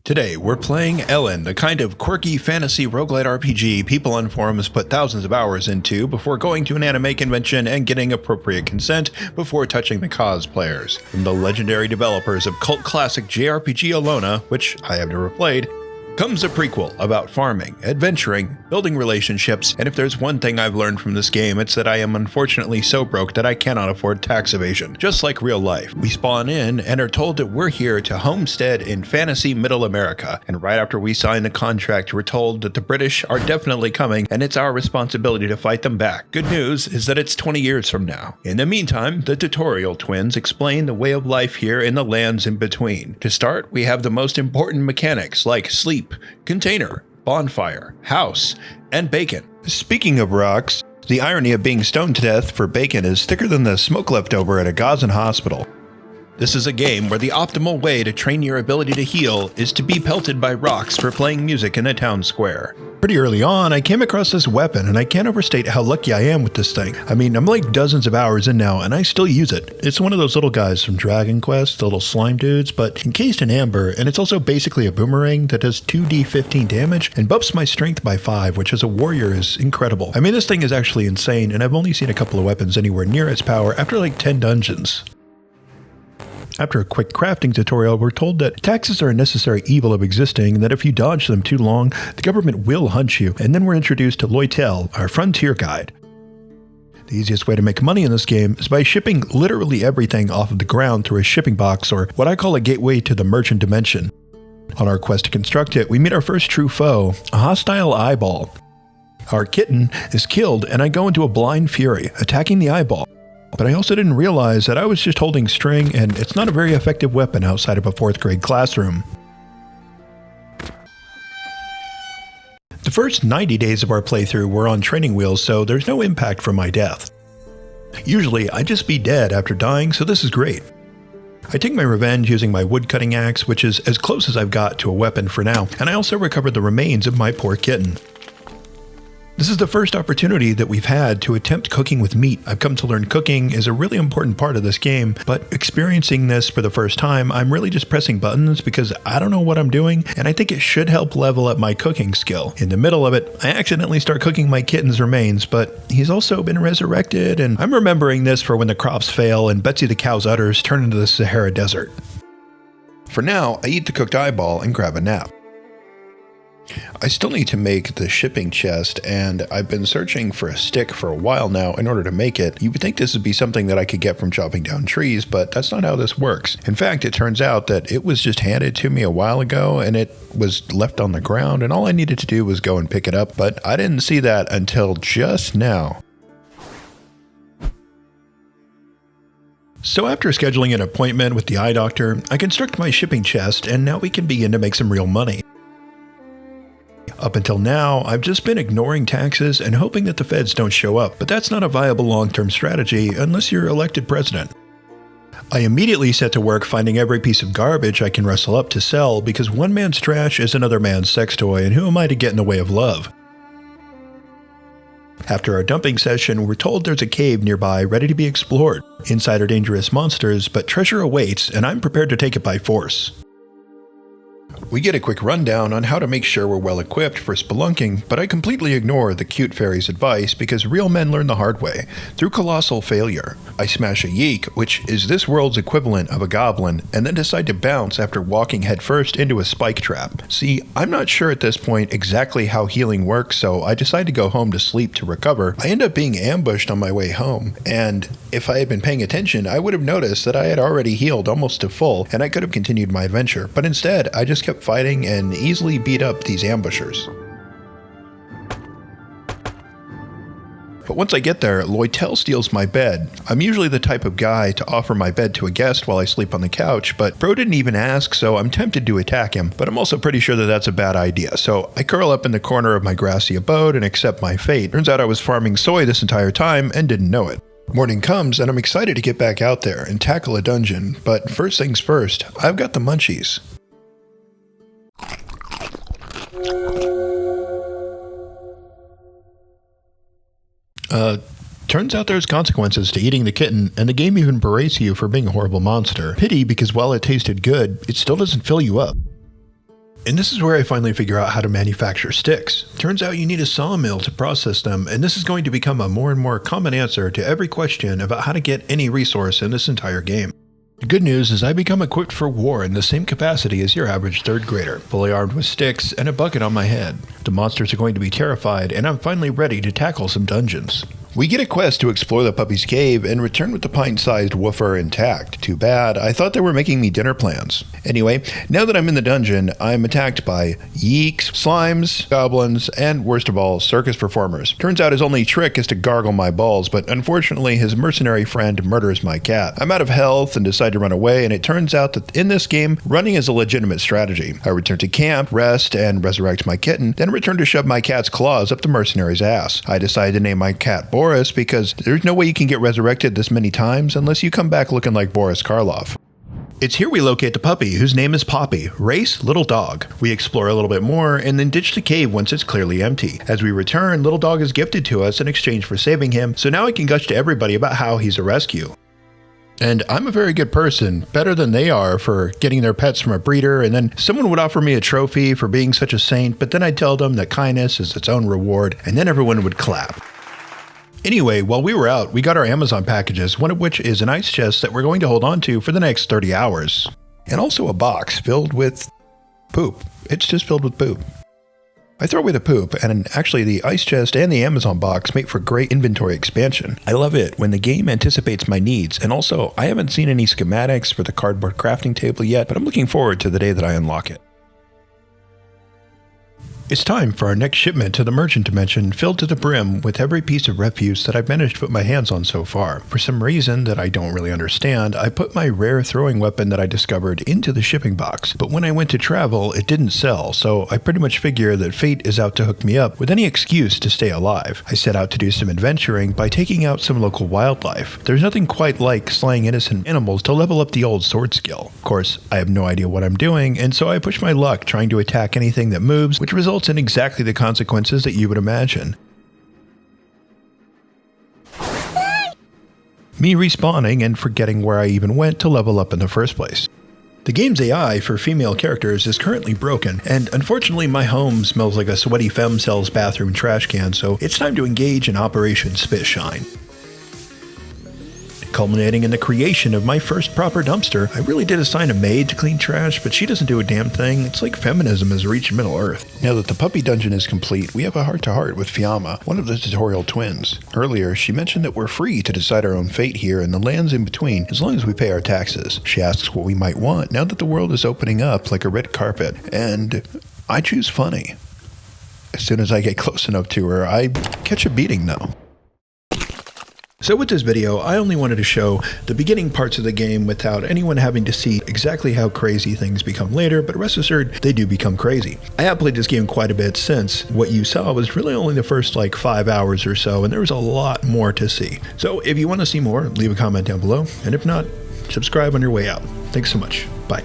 Today, we're playing Elin, the kind of quirky fantasy roguelite RPG people on forums put thousands of hours into before going to an anime convention and getting appropriate consent before touching the cosplayers. From the legendary developers of cult classic JRPG Elona, which I have never played, comes a prequel about farming, adventuring, building relationships, and if there's one thing I've learned from this game, it's that I am unfortunately so broke that I cannot afford tax evasion. Just like real life, we spawn in and are told that we're here to homestead in fantasy middle America, and right after we sign the contract, we're told that the British are definitely coming and it's our responsibility to fight them back. Good news is that it's 20 years from now. In the meantime, the tutorial twins explain the way of life here in the lands in between. To start, we have the most important mechanics like sleep, container, bonfire, house, and bacon. Speaking of rocks, the irony of being stoned to death for bacon is thicker than the smoke left over at a Gazan hospital. This is a game where the optimal way to train your ability to heal is to be pelted by rocks for playing music in a town square. Pretty early on, I came across this weapon, and I can't overstate how lucky I am with this thing. I mean, I'm like dozens of hours in now, and I still use it. It's one of those little guys from Dragon Quest, the little slime dudes, but encased in amber, and it's also basically a boomerang that does 2d15 damage and buffs my strength by 5, which as a warrior is incredible. I mean, this thing is actually insane, and I've only seen a couple of weapons anywhere near its power after like 10 dungeons. After a quick crafting tutorial, we're told that taxes are a necessary evil of existing and that if you dodge them too long, the government will hunt you, and then we're introduced to Loitel, our frontier guide. The easiest way to make money in this game is by shipping literally everything off of the ground through a shipping box, or what I call a gateway to the merchant dimension. On our quest to construct it, we meet our first true foe, a hostile eyeball. Our kitten is killed, and I go into a blind fury, attacking the eyeball. But I also didn't realize that I was just holding string, and it's not a very effective weapon outside of a 4th grade classroom. The first 90 days of our playthrough were on training wheels, so there's no impact from my death. Usually, I'd just be dead after dying, so this is great. I take my revenge using my wood-cutting axe, which is as close as I've got to a weapon for now, and I also recovered the remains of my poor kitten. This is the first opportunity that we've had to attempt cooking with meat. I've come to learn cooking is a really important part of this game, but experiencing this for the first time, I'm really just pressing buttons because I don't know what I'm doing, and I think it should help level up my cooking skill. In the middle of it, I accidentally start cooking my kitten's remains, but he's also been resurrected, and I'm remembering this for when the crops fail and Betsy the cow's udders turn into the Sahara Desert. For now, I eat the cooked eyeball and grab a nap. I still need to make the shipping chest, and I've been searching for a stick for a while now in order to make it. You would think this would be something that I could get from chopping down trees, but that's not how this works. In fact, it turns out that it was just handed to me a while ago, and it was left on the ground, and all I needed to do was go and pick it up, but I didn't see that until just now. So after scheduling an appointment with the eye doctor, I construct my shipping chest, and now we can begin to make some real money. Up until now, I've just been ignoring taxes and hoping that the feds don't show up, but that's not a viable long-term strategy unless you're elected president. I immediately set to work finding every piece of garbage I can rustle up to sell because one man's trash is another man's sex toy, and who am I to get in the way of love? After our dumping session, we're told there's a cave nearby ready to be explored. Inside are dangerous monsters, but treasure awaits, and I'm prepared to take it by force. We get a quick rundown on how to make sure we're well equipped for spelunking, but I completely ignore the cute fairy's advice because real men learn the hard way, through colossal failure. I smash a yeek, which is this world's equivalent of a goblin, and then decide to bounce after walking headfirst into a spike trap. See, I'm not sure at this point exactly how healing works, so I decide to go home to sleep to recover. I end up being ambushed on my way home, and if I had been paying attention, I would have noticed that I had already healed almost to full, and I could have continued my adventure, but instead, I just kept fighting and easily beat up these ambushers. But once I get there, Loitel steals my bed. I'm usually the type of guy to offer my bed to a guest while I sleep on the couch, but Bro didn't even ask, so I'm tempted to attack him, but I'm also pretty sure that that's a bad idea, so I curl up in the corner of my grassy abode and accept my fate. Turns out I was farming soy this entire time and didn't know it. Morning comes, and I'm excited to get back out there and tackle a dungeon, but first things first, I've got the munchies. Turns out there's consequences to eating the kitten, and the game even berates you for being a horrible monster. Pity, because while it tasted good, it still doesn't fill you up. And this is where I finally figure out how to manufacture sticks. Turns out you need a sawmill to process them, and this is going to become a more and more common answer to every question about how to get any resource in this entire game. The good news is I become equipped for war in the same capacity as your average 3rd grader, fully armed with sticks and a bucket on my head. The monsters are going to be terrified, and I'm finally ready to tackle some dungeons. We get a quest to explore the puppy's cave and return with the pint-sized woofer intact. Too bad, I thought they were making me dinner plans. Anyway, now that I'm in the dungeon, I'm attacked by Yeeks, slimes, goblins, and worst of all, circus performers. Turns out his only trick is to gargle my balls, but unfortunately his mercenary friend murders my cat. I'm out of health and decide to run away, and it turns out that in this game, running is a legitimate strategy. I return to camp, rest, and resurrect my kitten, then return to shove my cat's claws up the mercenary's ass. I decide to name my cat Boris because there's no way you can get resurrected this many times unless you come back looking like Boris Karloff. It's here we locate the puppy, whose name is Poppy. Race, little dog. We explore a little bit more and then ditch the cave once it's clearly empty. As we return, little dog is gifted to us in exchange for saving him, so now I can gush to everybody about how he's a rescue. And I'm a very good person, better than they are for getting their pets from a breeder, and then someone would offer me a trophy for being such a saint, but then I'd tell them that kindness is its own reward, and then everyone would clap. Anyway, while we were out, we got our Amazon packages, one of which is an ice chest that we're going to hold on to for the next 30 hours. And also a box filled with poop. It's just filled with poop. I throw away the poop, and actually the ice chest and the Amazon box make for great inventory expansion. I love it when the game anticipates my needs, and also I haven't seen any schematics for the cardboard crafting table yet, but I'm looking forward to the day that I unlock it. It's time for our next shipment to the merchant dimension, filled to the brim with every piece of refuse that I've managed to put my hands on so far. For some reason that I don't really understand, I put my rare throwing weapon that I discovered into the shipping box, but when I went to travel, it didn't sell, so I pretty much figure that fate is out to hook me up with any excuse to stay alive. I set out to do some adventuring by taking out some local wildlife. There's nothing quite like slaying innocent animals to level up the old sword skill. Of course, I have no idea what I'm doing, and so I push my luck trying to attack anything that moves, which results in exactly the consequences that you would imagine. Me respawning and forgetting where I even went to level up in the first place. The game's AI for female characters is currently broken, and unfortunately my home smells like a sweaty femcel's bathroom trash can, so it's time to engage in Operation Spit Shine. Culminating in the creation of my first proper dumpster. I really did assign a maid to clean trash, but she doesn't do a damn thing. It's like feminism has reached Middle Earth. Now that the puppy dungeon is complete, we have a heart-to-heart with Fiamma, one of the tutorial twins. Earlier, she mentioned that we're free to decide our own fate here in the lands in between, as long as we pay our taxes. She asks what we might want now that the world is opening up like a red carpet, and I choose funny. As soon as I get close enough to her, I catch a beating though. So with this video, I only wanted to show the beginning parts of the game without anyone having to see exactly how crazy things become later, but rest assured, they do become crazy. I have played this game quite a bit since. What you saw was really only the first like 5 hours or so, and there was a lot more to see. So if you want to see more, leave a comment down below, and if not, subscribe on your way out. Thanks so much. Bye.